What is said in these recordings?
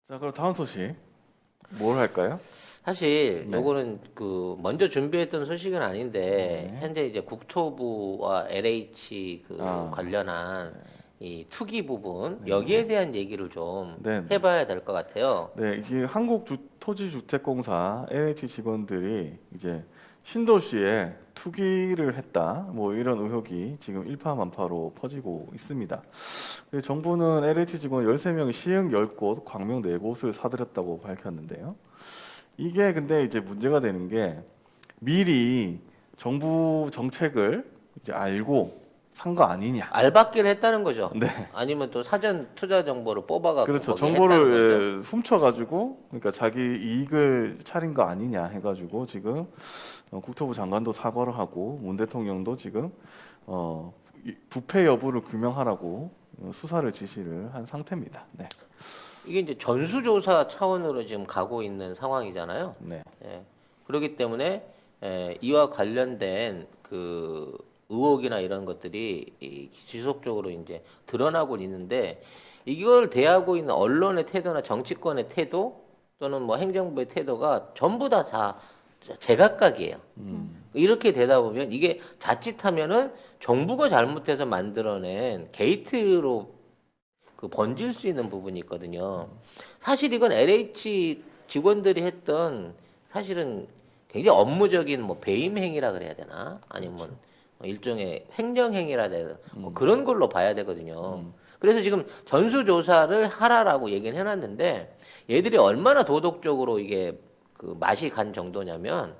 자, 그럼 다음 소식 뭘 할까요? 사실 네. 요거는 그 먼저 준비했던 소식은 아닌데 네. 현재 이제 국토부와 LH 아. 관련한 이 투기 부분 네. 여기에 대한 얘기를 좀 네. 해봐야 될 것 같아요. 네, 이게 한국토지주택공사 LH 직원들이 이제 신도시에 투기를 했다, 뭐 이런 의혹이 지금 일파만파로 퍼지고 있습니다. 정부는 LH 직원 13명이 시흥 10곳, 광명 4곳을 사들였다고 밝혔는데요. 이게 근데 이제 문제가 되는 게 미리 정부 정책을 이제 알고 산 거 아니냐. 알박기를 했다는 거죠. 네. 아니면 또 사전 투자 정보를 뽑아갖고 그렇죠. 거기에 했다는 거죠. 정보를 훔쳐가지고, 그러니까 자기 이익을 차린 거 아니냐 해가지고 지금 국토부 장관도 사과를 하고 문 대통령도 지금 부패 여부를 규명하라고 수사를 지시를 한 상태입니다. 네. 이게 이제 전수조사 차원으로 지금 가고 있는 상황이잖아요. 네. 예. 그렇기 때문에 이와 관련된 그 의혹이나 이런 것들이 지속적으로 이제 드러나고 있는데 이걸 대하고 있는 언론의 태도나 정치권의 태도 또는 뭐 행정부의 태도가 전부 다 제각각이에요. 이렇게 되다 보면 이게 자칫하면은 정부가 잘못해서 만들어낸 게이트로 그 번질 수 있는 부분이 있거든요. 사실 이건 LH 직원들이 했던 사실은 굉장히 업무적인 뭐 배임 행위라 그래야 되나 아니면 일종의 횡령 행위라 해야 되나 뭐 그런 걸로 봐야 되거든요. 그래서 지금 전수조사를 하라라고 얘기는 해놨는데 얘들이 얼마나 도덕적으로 이게 그 맛이 간 정도냐면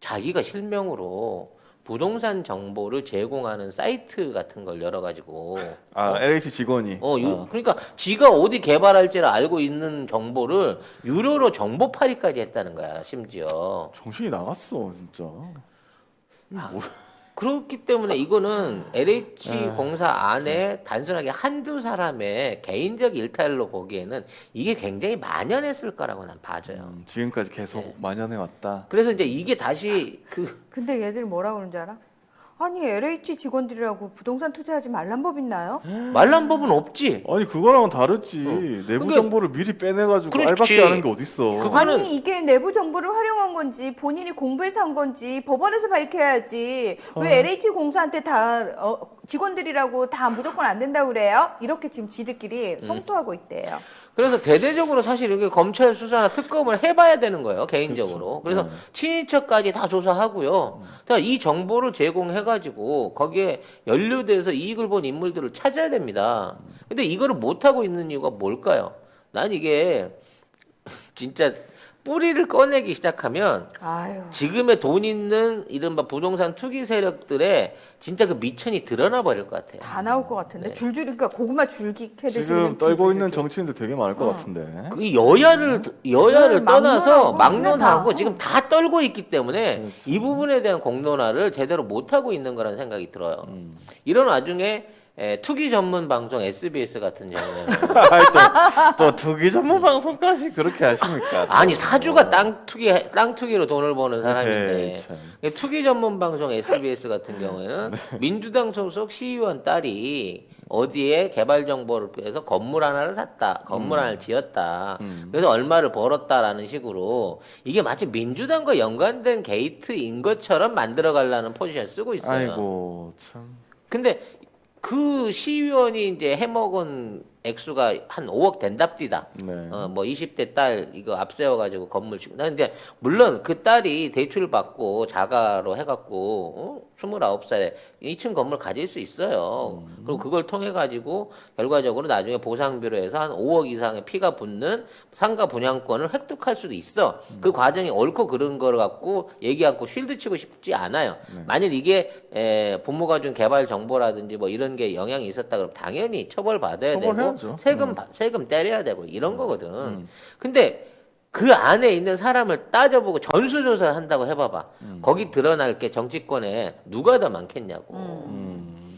자기가 실명으로 부동산 정보를 제공하는 사이트 같은 걸 열어가지고 LH 직원이. 그러니까 지가 어디 개발할지를 알고 있는 정보를 유료로 정보 팔이까지 했다는 거야 심지어. 정신이 나갔어, 진짜. 그렇기 때문에 이거는 LH 네. 공사 안에 단순하게 한두 사람의 개인적 일탈로 보기에는 이게 굉장히 만연했을 거라고 난 봐져요. 지금까지 계속 네. 만연해 왔다. 그래서 이제 이게 다시 근데 얘들 뭐라 그러는지 알아? 아니 LH 직원들이라고 부동산 투자하지 말란 법 있나요? 말란 법은 없지. 아니 그거랑은 다르지. 내부 그게- 정보를 미리 빼내가지고 그렇지. 알박기 하는 게 어딨어. 그거는- 아니 이게 내부 정보를 활용한 건지 본인이 공부해서 한 건지 법원에서 밝혀야지. 왜 LH 공사한테 다 직원들이라고 다 무조건 안 된다고 그래요? 이렇게 지금 지들끼리 송토하고 있대요. 그래서 대대적으로 사실 이렇게 검찰 수사나 특검을 해봐야 되는 거예요 개인적으로. 그래서 친인척까지 다 조사하고요. 그러니까 이 정보를 제공해가지고 거기에 연루돼서 이익을 본 인물들을 찾아야 됩니다. 근데 이거를 못 하고 있는 이유가 뭘까요? 난 이게 진짜 뿌리를 꺼내기 시작하면 아유. 지금의 돈 있는 이른바 부동산 투기 세력들의 진짜 그 미천이 드러나 버릴 것 같아요. 다 나올 것 같은데 네. 줄줄이 그러니까 고구마 줄기 캐듯이 지금 그냥 떨고 줄줄줄줄. 있는 정치인들 되게 많을 것 같은데. 그 여야를 떠나서 막론하고 막론하고 그냥 지금 다 떨고 있기 때문에 그렇죠. 이 부분에 대한 공론화를 제대로 못 하고 있는 거라는 생각이 들어요. 음. 이런 와중에 투기 전문 방송 SBS 같은 경우에는 아이, 또 투기 전문 방송까지 그렇게 하십니까? 아니 사주가 땅 투기로 돈을 버는 사람인데 에이, 참. 투기 전문 방송 SBS 같은 경우에는 민주당 소속 시의원 딸이 어디에 개발 정보를 빼서 건물 하나를 샀다, 건물 하나를 지었다, 그래서 얼마를 벌었다라는 식으로 이게 마치 민주당과 연관된 게이트인 것처럼 만들어가려는 포지션을 쓰고 있어요. 아이고 참. 근데 그 시의원이 이제 해먹은 액수가 한 5억 된답디다. 네. 뭐 20대 딸 이거 앞세워가지고 건물 짓고. 나 근데 물론 그 딸이 대출 받고 자가로 해갖고 29살에 2층 건물 가질 수 있어요. 그리고 그걸 통해 가지고 결과적으로 나중에 보상비로 해서 한 5억 이상의 피가 붙는 상가 분양권을 획득할 수도 있어. 그 과정이 옳고 그른 걸 갖고 얘기 않고 쉴드 치고 싶지 않아요. 만일 이게 부모가 준 개발 정보라든지 뭐 이런 게 영향이 있었다 그러면 당연히 처벌받아야 되고 처벌해야죠. 세금 때려야 되고 이런 거거든. 근데 그 안에 있는 사람을 따져보고 전수조사를 한다고 해봐봐. 거기 드러날 게 정치권에 누가 더 많겠냐고.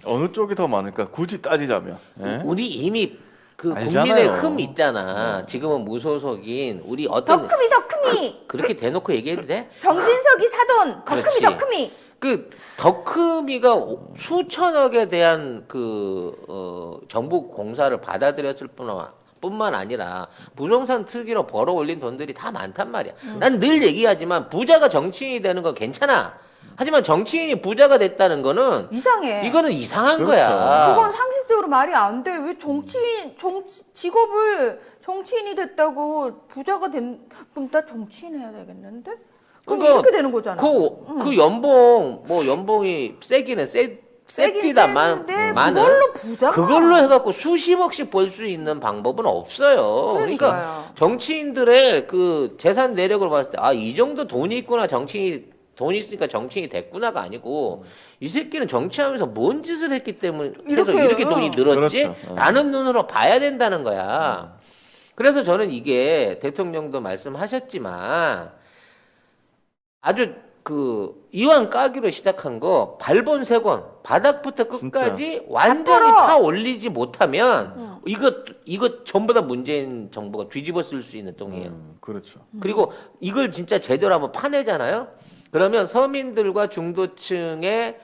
어느 쪽이 더 많을까? 굳이 따지자면. 예? 우리 이미 그 알잖아요. 국민의 흠 있잖아. 지금은 무소속인 우리 어떤 덕크미 그렇게 대놓고 얘기해도 돼? 정진석이 사돈 그렇지. 덕크미 그 덕크미가 수천억에 대한 그 정부 공사를 받아들였을 뿐만 아니라 부동산 투기로 벌어 올린 돈들이 다 많단 말이야. 난 늘 얘기하지만 부자가 정치인이 되는 건 괜찮아. 하지만 정치인이 부자가 됐다는 거는 이상해. 이거는 이상한 그렇죠. 거야. 그건 상식적으로 말이 안 돼. 왜 직업을 정치인이 됐다고 부자가 그럼 나 정치인 해야 되겠는데? 그럼 그러니까 이렇게 되는 거잖아. 그 연봉 뭐 연봉이 세기는 세디다만 그걸로 부자. 그걸로 해갖고 수십억씩 벌 수 있는 방법은 없어요. 그러니까 그러니까요. 정치인들의 그 재산 내력을 봤을 때 아 이 정도 돈이 있구나 정치인이 돈이 있으니까 정치인이 됐구나가 아니고 이 새끼는 정치하면서 뭔 짓을 했기 때문에 이렇게 돈이 늘었지? 그렇죠. 라는 눈으로 봐야 된다는 거야. 그래서 저는 이게 대통령도 말씀하셨지만 아주 그 이왕 까기로 시작한 거 발본색원 바닥부터 끝까지 완전히 털어. 파 올리지 못하면 이거 전부 다 문재인 정부가 뒤집어 쓸 수 있는 똥이에요. 그렇죠. 그리고 이걸 진짜 제대로 한번 파내잖아요. 그러면 서민들과 중도층의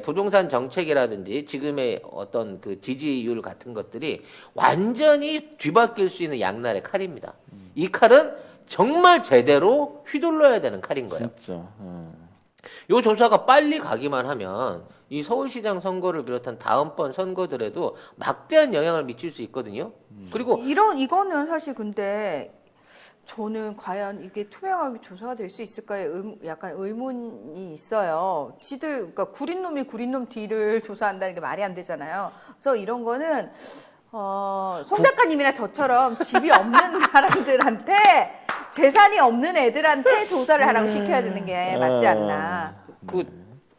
부동산 정책이라든지 지금의 어떤 그 지지율 같은 것들이 완전히 뒤바뀔 수 있는 양날의 칼입니다. 이 칼은 정말 제대로 휘둘러야 되는 칼인 거예요. 진짜. 요 조사가 빨리 가기만 하면 이 서울시장 선거를 비롯한 다음번 선거들에도 막대한 영향을 미칠 수 있거든요. 그리고 이거는 사실 근데 저는 과연 이게 투명하게 조사가 될 수 있을까에 약간 의문이 있어요. 그러니까 구린 놈이 구린 놈 뒤를 조사한다는 게 말이 안 되잖아요. 그래서 이런 거는 송 작가님이나 저처럼 집이 없는 사람들한테 재산이 없는 애들한테 조사를 하라고 시켜야 되는 게 맞지 않나.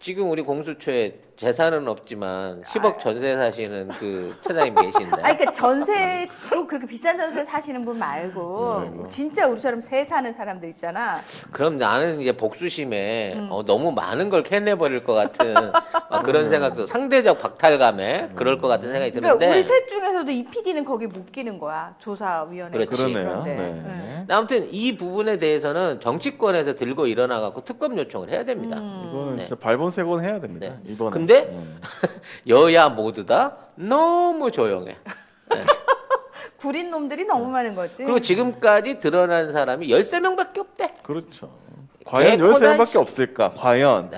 지금 우리 공수처에 재산은 없지만 10억 전세 사시는 그 차장님 계신데. 그러니까 전세도 그렇게 비싼 전세 사시는 분 말고 진짜 우리처럼 새 사는 사람들 있잖아. 그럼 나는 이제 복수심에 너무 많은 걸 캐내버릴 것 같은 그런 생각도 상대적 박탈감에 그럴 것 같은 생각이 그러니까 드는데. 우리 셋 중에서도 이 PD는 거기 못 끼는 거야. 조사위원회. 그렇지. 그러네요. 그런데. 네. 아무튼 이 부분에 대해서는 정치권에서 들고 일어나갖고 특검 요청을 해야 됩니다. 이거는 네. 진짜 발본색원 해야 됩니다. 네. 이번에. 근데 여야 모두 다 너무 조용해. 구린 놈들이 너무 많은 거지. 그리고 지금까지 드러난 사람이 13명밖에 없대. 그렇죠. 과연 개코난 13명밖에 없을까? 과연.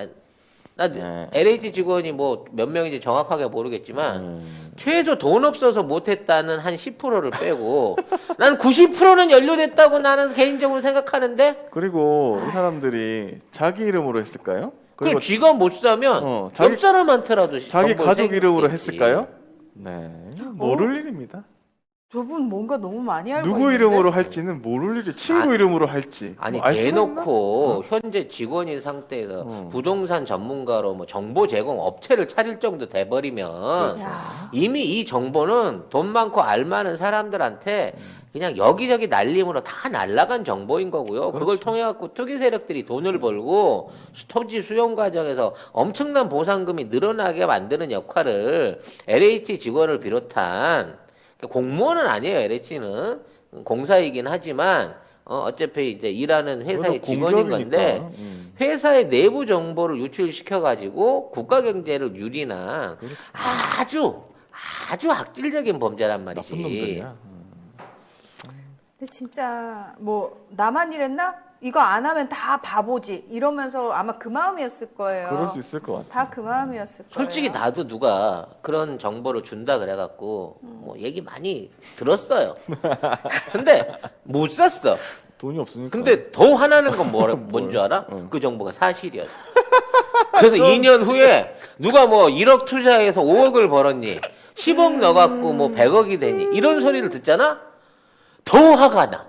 나 네. LH 직원이 뭐 몇 명인지 정확하게 모르겠지만 최소 돈 없어서 못했다는 한 10%를 빼고 난 90%는 연루됐다고 나는 개인적으로 생각하는데 그리고 이 사람들이 자기 이름으로 했을까요? 그리고 쥐가 못 사면 자기- 옆 사람한테라도 자기 정보를 가족 이름으로 생겼겠지. 했을까요? 네. 모를 일입니다. 저분 뭔가 너무 많이 알고 누구 있는데? 이름으로 할지는 모를 일이 친구 이름으로 할지. 아니 뭐알 수가 있나? 대놓고 현재 직원인 상태에서 부동산 전문가로 뭐 정보 제공 업체를 차릴 정도 돼버리면 그렇죠. 야. 이미 이 정보는 돈 많고 알 많은 사람들한테 그냥 여기저기 날림으로 다 날라간 정보인 거고요. 그걸 통해 갖고 투기 세력들이 돈을 벌고 토지 수용 과정에서 엄청난 보상금이 늘어나게 만드는 역할을 LH 직원을 비롯한 공무원은 아니에요. LH는 공사이긴 하지만 어차피 이제 일하는 회사의 그래도 직원인 공기업이니까. 건데 회사의 내부 정보를 유출시켜 가지고 국가 경제를 유리나 아주 악질적인 범죄란 말이지. 나쁜 놈들이야. 근데 진짜 뭐 나만 이랬나? 이거 안 하면 다 바보지 이러면서 아마 그 마음이었을 거예요. 그럴 수 있을 것 같아. 다 그 마음이었을 거예요. 솔직히 나도 누가 그런 정보를 준다 그래갖고 뭐 얘기 많이 들었어요. 근데 못 샀어. 돈이 없으니까. 근데 더 화나는 건 뭔 줄 알아? 그 정보가 사실이었어. 그래서 2년 후에 누가 뭐 1억 투자해서 5억을 벌었니? 10억 넣어갖고 뭐 100억이 되니? 이런 소리를 듣잖아? 더 화가 나.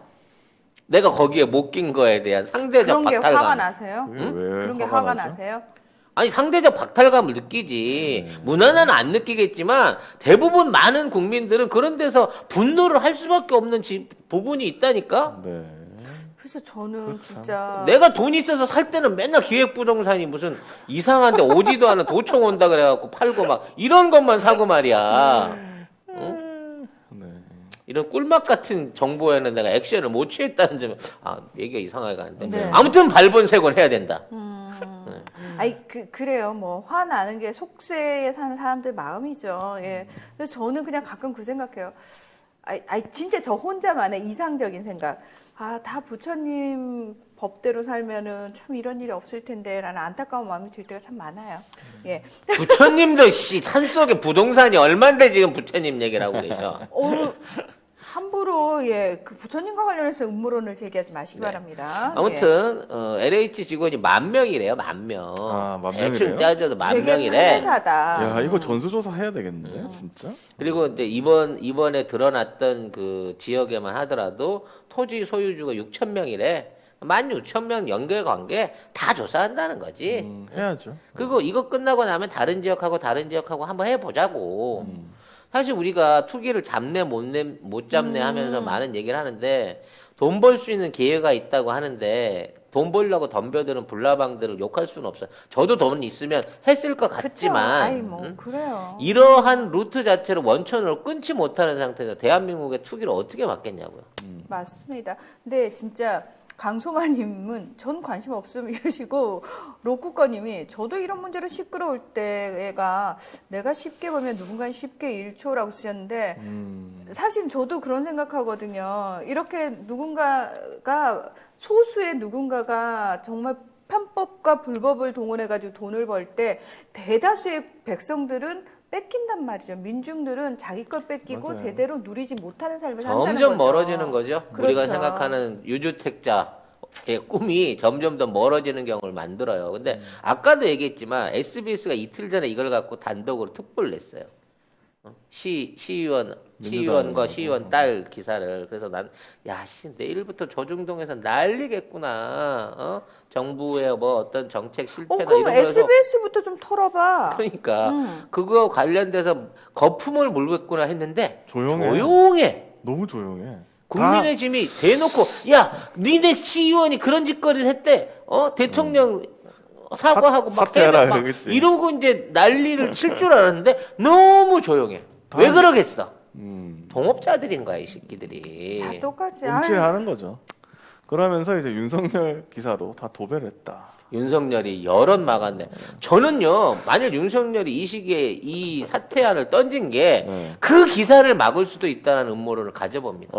내가 거기에 못 낀 거에 대한 상대적 그런 게 박탈감. 화가 나세요? 그게 왜 그런 게 화가 나죠? 나세요? 아니 상대적 박탈감을 느끼지. 문화는 안 느끼겠지만 대부분 많은 국민들은 그런 데서 분노를 할 수밖에 없는 부분이 있다니까. 네. 그래서 저는 진짜 내가 돈 있어서 살 때는 맨날 기획부동산이 무슨 이상한데 오지도 않은 도청 온다 그래갖고 팔고 막 이런 것만 사고 말이야. 응? 네. 이런 꿀맛 같은 정보에는 내가 액션을 못 취했다는 점에 얘기가 이상하게 가는데 네. 아무튼 발본색원 해야 된다. 아니 그래요. 뭐 화나는 게 속세에 사는 사람들 마음이죠. 예. 그래서 저는 그냥 가끔 그 생각해요. 진짜 저 혼자만의 이상적인 생각. 다 부처님 법대로 살면은 참 이런 일이 없을 텐데라는 안타까운 마음이 들 때가 참 많아요. 예. 부처님도 산속에 부동산이 얼만데 지금 부처님 얘기를 하고 계셔. 함부로 그 부처님과 관련해서 음모론을 제기하지 마시기 바랍니다. 아무튼 LH 직원이 10,000명이래요. 10,000명. 아, 10,000명이래요? 대충 따져도 되게 10,000명이래. 회사다. 야, 이거 전수조사 해야 되겠는데, 진짜? 그리고 이제 이번에 드러났던 그 지역에만 하더라도 토지 소유주가 6,000명이래. 16,000명 연결관계 다 조사한다는 거지. 해야죠. 그리고 이거 끝나고 나면 다른 지역하고 한번 해보자고. 사실 우리가 투기를 잡네 못 잡네 하면서 많은 얘기를 하는데 돈 벌 수 있는 기회가 있다고 하는데 돈 벌려고 덤벼드는 불나방들을 욕할 수는 없어요. 저도 돈 있으면 했을 것 같지만 그래요. 이러한 루트 자체를 원천으로 끊지 못하는 상태에서 대한민국의 투기를 어떻게 막겠냐고요. 맞습니다. 근데 진짜 강소마님은 전 관심 없음 이러시고 로쿠꺼님이 저도 이런 문제로 시끄러울 때가 내가 쉽게 보면 누군가는 쉽게 1초라고 쓰셨는데 사실 저도 그런 생각하거든요. 이렇게 소수의 누군가가 정말 편법과 불법을 동원해가지고 돈을 벌 때 대다수의 백성들은 뺏긴단 말이죠. 민중들은 자기 걸 뺏기고 맞아요. 제대로 누리지 못하는 삶을 산다는 점점 거죠. 멀어지는 거죠. 우리가 그렇죠. 생각하는 유주택자의 꿈이 점점 더 멀어지는 경우를 만들어요. 근데 아까도 얘기했지만 SBS가 이틀 전에 이걸 갖고 단독으로 특보를 냈어요. 시의원과 시의원 딸 기사를. 그래서 내일부터 조중동에서 난리겠구나. 정부의 뭐 어떤 정책 실패나 그럼 이런 거에서 SBS부터 좀 털어봐. 그러니까 그거 관련돼서 거품을 물겠구나 했는데 조용해. 너무 조용해. 국민의 짐이 대놓고 니네 시의원이 그런 짓거리를 했대. 대통령 사과하고 사퇴하라 막 그러겠지. 이러고 이제 난리를 칠 줄 알았는데 너무 조용해. 왜 그러겠어? 동업자들인 거야 이 새끼들이. 다 똑같이. 움찔하는 거죠. 그러면서 이제 윤석열 기사로 다 도배를 했다. 윤석열이 여럿 막았네. 저는요, 만일 윤석열이 이 시기에 이 사퇴안을 던진 게 그 기사를 막을 수도 있다는 음모론을 가져봅니다.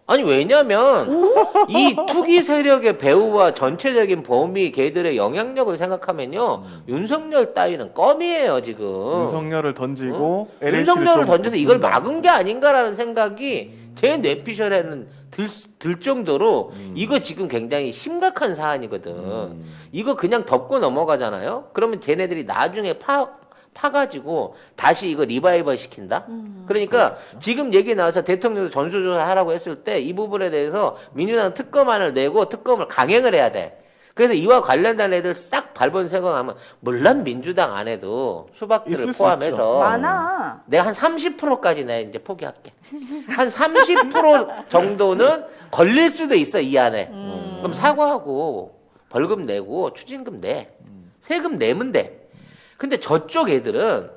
아니 왜냐면 이 투기 세력의 배후와 전체적인 범위 걔들의 영향력을 생각하면요 윤석열 따위는 껌이에요 지금. 윤석열을 던지고 윤석열을 던져서 이걸 막은 게 아닌가라는 생각이 제 뇌피셜에는 들 정도로 이거 지금 굉장히 심각한 사안이거든. 이거 그냥 덮고 넘어가잖아요. 그러면 쟤네들이 나중에 파가지고 다시 이거 리바이벌 시킨다? 그러니까 지금 얘기 나와서 대통령도 전수조사 하라고 했을 때 이 부분에 대해서 민주당 특검안을 내고 특검을 강행을 해야 돼. 그래서 이와 관련된 애들 싹 발본색원하면 물론 민주당 안에도 수박들을 포함해서 많아. 내가 한 30%까지 내가 이제 포기할게. 한 30% 정도는 걸릴 수도 있어 이 안에. 그럼 사과하고 벌금 내고 추징금 내. 세금 내면 돼. 근데 저쪽 애들은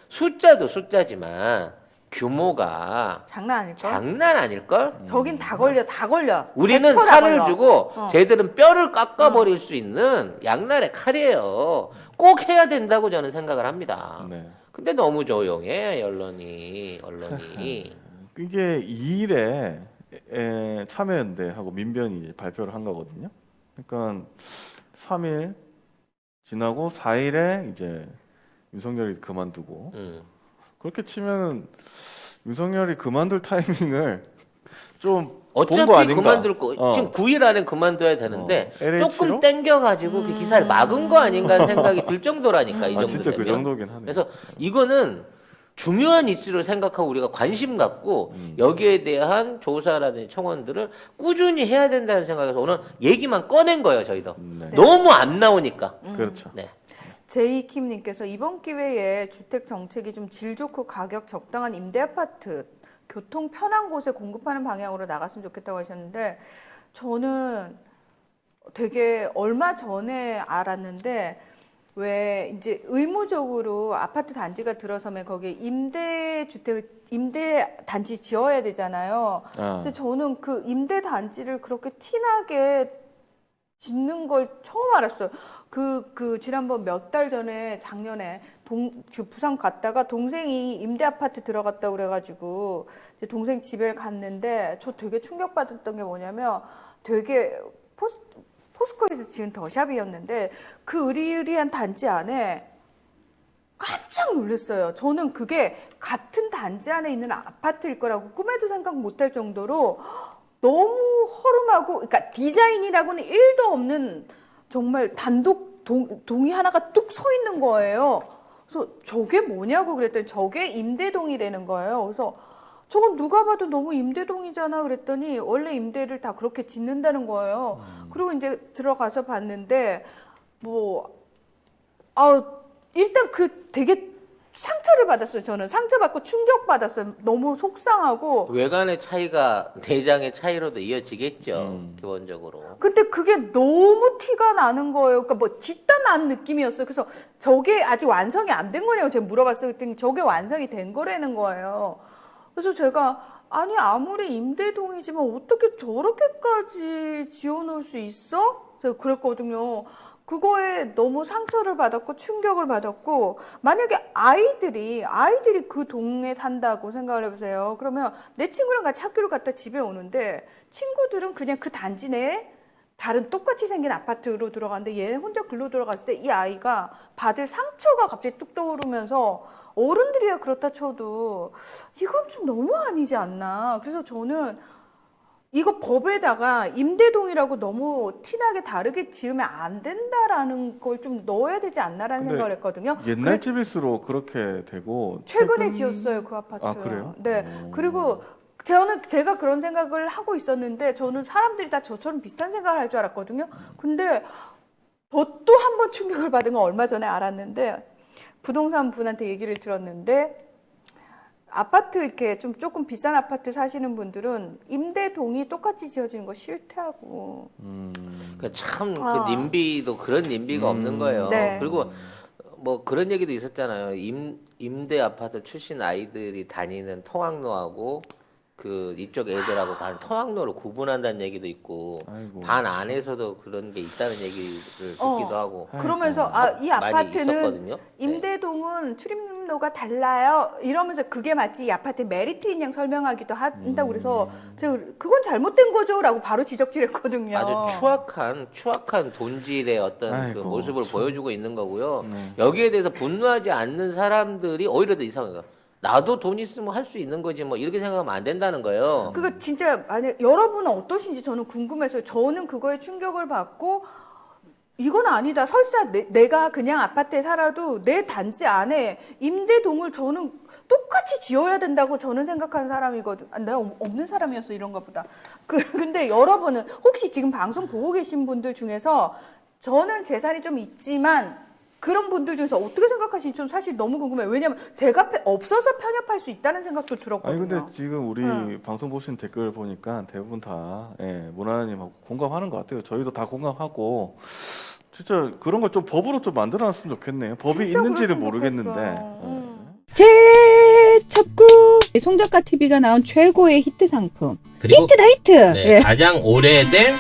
숫자도 숫자지만 규모가 장난 아닐걸? 저긴 다 걸려. 우리는 100%다 살을 걸려. 주고 쟤들은 뼈를 깎아버릴 수 있는 양날의 칼이에요. 꼭 해야 된다고 저는 생각을 합니다. 네. 근데 너무 조용해 언론이. 이게 2일에 참여연대하고 민변이 발표를 한 거거든요. 그러니까 3일 지나고 4일에 이제 윤석열이 그만두고 그렇게 치면 윤석열이 그만둘 타이밍을 좀 본 거 어차피 아닌가? 그만둘 거 지금 9일 안에 그만둬야 되는데 LH 로? 조금 땡겨가지고 그 기사를 막은 거 아닌가 하는 생각이 들 정도라니까 이 정도 진짜 그 되면. 정도긴 하네. 그래서 이거는 중요한 이슈를 생각하고 우리가 관심 갖고 여기에 대한 조사라든지 청원들을 꾸준히 해야 된다는 생각에서 오늘 얘기만 꺼낸 거예요 저희도. 네. 너무 안 나오니까. 그렇죠. 네. 제이킴님께서 이번 기회에 주택 정책이 좀 질 좋고 가격 적당한 임대 아파트, 교통 편한 곳에 공급하는 방향으로 나갔으면 좋겠다고 하셨는데 저는 되게 얼마 전에 알았는데 왜 이제 의무적으로 아파트 단지가 들어서면 거기에 임대 단지 지어야 되잖아요. 근데 저는 그 임대 단지를 그렇게 티나게 짓는 걸 처음 알았어요. 지난번 몇 달 전에 작년에 부산 갔다가 동생이 임대 아파트 들어갔다고 그래가지고 이제 동생 집에 갔는데 저 되게 충격받았던 게 뭐냐면 되게 포스코에서 지은 더샵이었는데 그 으리으리한 단지 안에 깜짝 놀랐어요. 저는 그게 같은 단지 안에 있는 아파트일 거라고 꿈에도 생각 못할 정도로 너무 허름하고, 그러니까 디자인이라고는 1도 없는 정말 단독 동이 하나가 뚝 서 있는 거예요. 그래서 저게 뭐냐고 그랬더니 저게 임대동이라는 거예요. 그래서 저건 누가 봐도 너무 임대동이잖아 그랬더니 원래 임대를 다 그렇게 짓는다는 거예요. 그리고 이제 들어가서 봤는데 일단 그 되게 상처를 받았어요. 저는 상처받고 충격받았어요. 너무 속상하고. 외관의 차이가 내장의 차이로도 이어지겠죠. 기본적으로. 근데 그게 너무 티가 나는 거예요. 그러니까 뭐 짓다 난 느낌이었어요. 그래서 저게 아직 완성이 안 된 거냐고 제가 물어봤어요. 그랬더니 저게 완성이 된 거라는 거예요. 그래서 제가 아니 아무리 임대동이지만 어떻게 저렇게까지 지어놓을 수 있어? 제가 그랬거든요. 그거에 너무 상처를 받았고 충격을 받았고, 만약에 아이들이 그 동에 산다고 생각을 해보세요. 그러면 내 친구랑 같이 학교를 갔다 집에 오는데 친구들은 그냥 그 단지 내에 다른 똑같이 생긴 아파트로 들어갔는데 얘 혼자 글로 들어갔을 때 이 아이가 받을 상처가 갑자기 뚝 떠오르면서 어른들이야 그렇다 쳐도 이건 좀 너무 아니지 않나. 그래서 저는 이거 법에다가 임대동이라고 너무 티나게 다르게 지으면 안 된다라는 걸 좀 넣어야 되지 않나라는 근데 생각을 했거든요. 옛날 집일수록 그렇게 되고 최근에 지었어요, 그 아파트. 아, 그래요? 네. 그리고 제가 그런 생각을 하고 있었는데 저는 사람들이 다 저처럼 비슷한 생각을 할 줄 알았거든요. 근데 또 한 번 충격을 받은 건 얼마 전에 알았는데 부동산 분한테 얘기를 들었는데 아파트 이렇게 좀 조금 비싼 아파트 사시는 분들은 임대동이 똑같이 지어지는 거 싫다고. 그러니까 참 그 님비도 그런 님비가 없는 거예요. 네. 그리고 뭐 그런 얘기도 있었잖아요. 임대 아파트 출신 아이들이 다니는 통학로하고 그 이쪽 애들하고 다 통학로를 구분한다는 얘기도 있고 아이고. 반 안에서도 그런 게 있다는 얘기를 듣기도 하고 그러면서 이 많이 아파트는 있었거든요. 임대동은 출입로가 달라요. 이러면서 그게 마치 이 아파트의 메리트인 양 설명하기도 한다고 그래서 제가 그건 잘못된 거죠라고 바로 지적질했거든요. 아주 추악한 돈질의 어떤 그 아이고, 모습을 참. 보여주고 있는 거고요. 여기에 대해서 분노하지 않는 사람들이 오히려 더 이상해요. 나도 돈 있으면 할 수 있는 거지 뭐 이렇게 생각하면 안 된다는 거예요. 그거 진짜 만약 여러분은 어떠신지 저는 궁금해서요. 저는 그거에 충격을 받고 이건 아니다. 설사 내가 그냥 아파트에 살아도 내 단지 안에 임대동을 저는 똑같이 지어야 된다고 저는 생각하는 사람이거든. 내가 없는 사람이어서 이런가 보다. 근데 여러분은 혹시 지금 방송 보고 계신 분들 중에서 저는 재산이 좀 있지만 그런 분들 중에서 어떻게 생각하시는지 좀 사실 너무 궁금해요. 왜냐면 제가 없어서 편협할 수 있다는 생각도 들었거든요. 아니 근데 지금 우리 방송 보신 댓글 보니까 대부분 다 모나님하고 공감하는 것 같아요. 저희도 다 공감하고 진짜 그런 걸 좀 법으로 좀 만들어놨으면 좋겠네요. 법이 진짜 있는지를 그랬으면 모르겠는데. 좋겠어요. 재첩구 송작가 TV가 나온 최고의 히트 상품. 그리고 히트다 히트. 네, 가장 오래된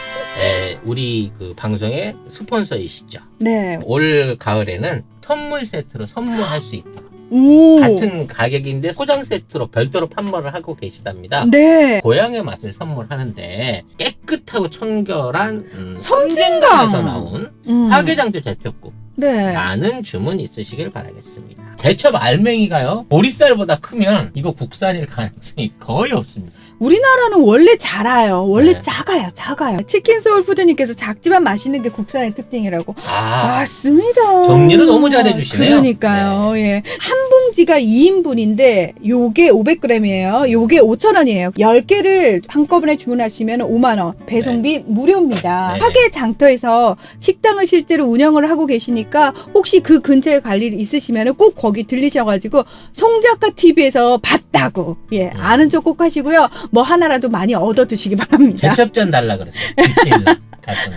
우리 그 방송의 스폰서이시죠. 네. 올 가을에는 선물 세트로 선물할 수 있다. 오. 같은 가격인데 소장 세트로 별도로 판매를 하고 계시답니다. 네. 고향의 맛을 선물하는데 깨끗하고 청결한 섬진강. 섬진강에서 나온 화개장터 제첩국 네. 많은 주문 있으시길 바라겠습니다. 제첩 알맹이가요 보리쌀보다 크면 이거 국산일 가능성이 거의 없습니다. 우리나라는 원래 자라요. 원래 네. 작아요. 치킨 소울푸드님께서 작지만 맛있는 게 국산의 특징이라고. 아, 맞습니다. 정리를 너무 잘해주시네요. 그러니까요. 예. 한 봉지가 2인분인데 요게 500g이에요. 요게 5,000원이에요. 10개를 한꺼번에 주문하시면 5만 원. 배송비 무료입니다. 네. 화계 장터에서 식당을 실제로 운영을 하고 계시니까 혹시 그 근처에 갈 일 있으시면 꼭 거기 들리셔가지고 송작가 TV에서 봤다고 아는 척 꼭 하시고요. 뭐 하나라도 많이 얻어 드시기 바랍니다. 제첩전 달라 그러세요. 디테일 갈등.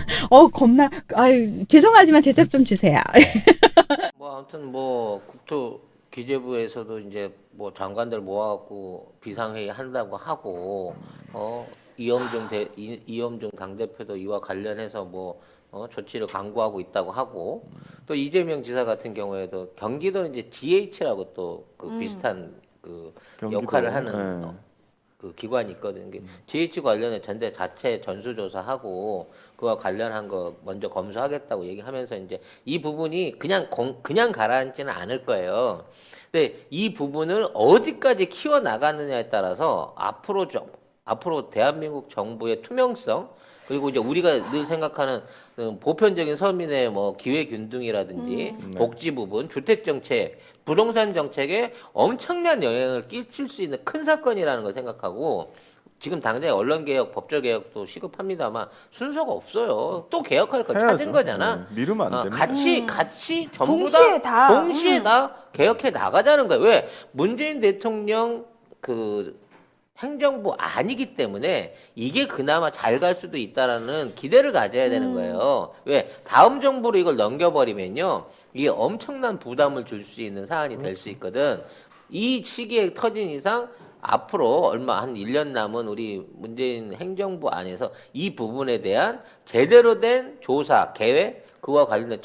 겁나. 아유, 죄송하지만 제첩 좀 주세요. 뭐 아무튼 뭐 국토 기재부에서도 이제 뭐 장관들 모아갖고 비상회의 한다고 하고 이영종 당대표도 이와 관련해서 뭐 조치를 강구하고 있다고 하고 또 이재명 지사 같은 경우에도 경기도는 이제 GH라고 또 그 비슷한 그 경기도, 역할을 하는 네. 그 기관이 있거든요. GH 관련해 전대 자체 전수조사하고 그와 관련한 거 먼저 검수하겠다고 얘기하면서 이제 이 부분이 그냥 가라앉지는 않을 거예요. 근데 이 부분을 어디까지 키워 나가느냐에 따라서 앞으로 대한민국 정부의 투명성 그리고 이제 우리가 늘 생각하는 보편적인 서민의 뭐 기회균등이라든지 복지 부분, 주택 정책, 부동산 정책에 엄청난 영향을 끼칠 수 있는 큰 사건이라는 걸 생각하고 지금 당장 언론개혁, 법조개혁도 시급합니다만 순서가 없어요. 또 개혁할 거 찾은 해야죠. 거잖아. 네, 미루면 안 됩니다. 같이 전부 동시에 다. 동시에 다 개혁해 나가자는 거예요. 왜? 문재인 대통령 그 행정부 아니기 때문에 이게 그나마 잘 갈 수도 있다라는 기대를 가져야 되는 거예요. 왜? 다음 정부로 이걸 넘겨버리면요. 이게 엄청난 부담을 줄 수 있는 사안이 될 수 있거든. 이 시기에 터진 이상 앞으로 얼마 한 1년 남은 우리 문재인 행정부 안에서 이 부분에 대한 제대로 된 조사, 계획, 그와 관련된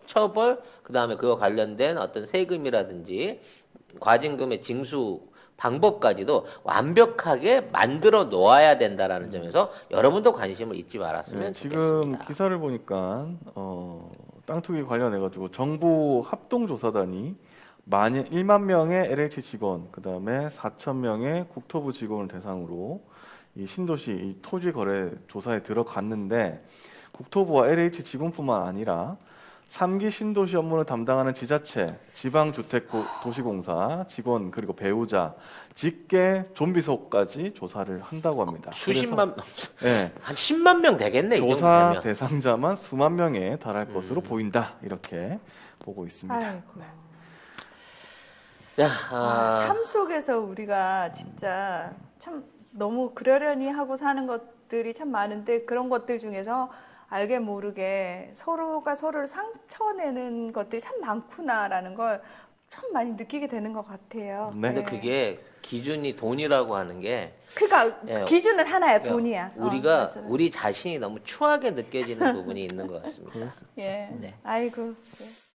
처벌, 그다음에 그와 관련된 어떤 세금이라든지 과징금의 징수 방법까지도 완벽하게 만들어 놓아야 된다라는 점에서 여러분도 관심을 잊지 말았으면 네, 지금 좋겠습니다. 기사를 보니까 땅 투기 관련해 가지고 정부 합동조사단이 1만 명의 LH 직원, 그다음에 4천 명의 국토부 직원을 대상으로 이 신도시 이 토지 거래 조사에 들어갔는데 국토부와 LH 직원뿐만 아니라 3기 신도시 업무를 담당하는 지자체, 지방주택도시공사 직원 그리고 배우자, 직계 좀비소까지 조사를 한다고 합니다. 수십만, 네, 한 10만 명 되겠네 이 정도 조사 되면. 대상자만 수만 명에 달할 것으로 보인다. 이렇게 보고 있습니다. 아이고. 자, 삶 속에서 우리가 진짜 참 너무 그러려니 하고 사는 것들이 참 많은데 그런 것들 중에서 알게 모르게 서로가 서로를 상처내는 것들이 참 많구나라는 걸 참 많이 느끼게 되는 것 같아요. 네. 근데 그게 기준이 돈이라고 하는 게 그러니까 예, 기준은 하나야, 그러니까 돈이야. 우리가 맞아요. 우리 자신이 너무 추하게 느껴지는 부분이 있는 것 같습니다. 예. 네. 아이고. 예.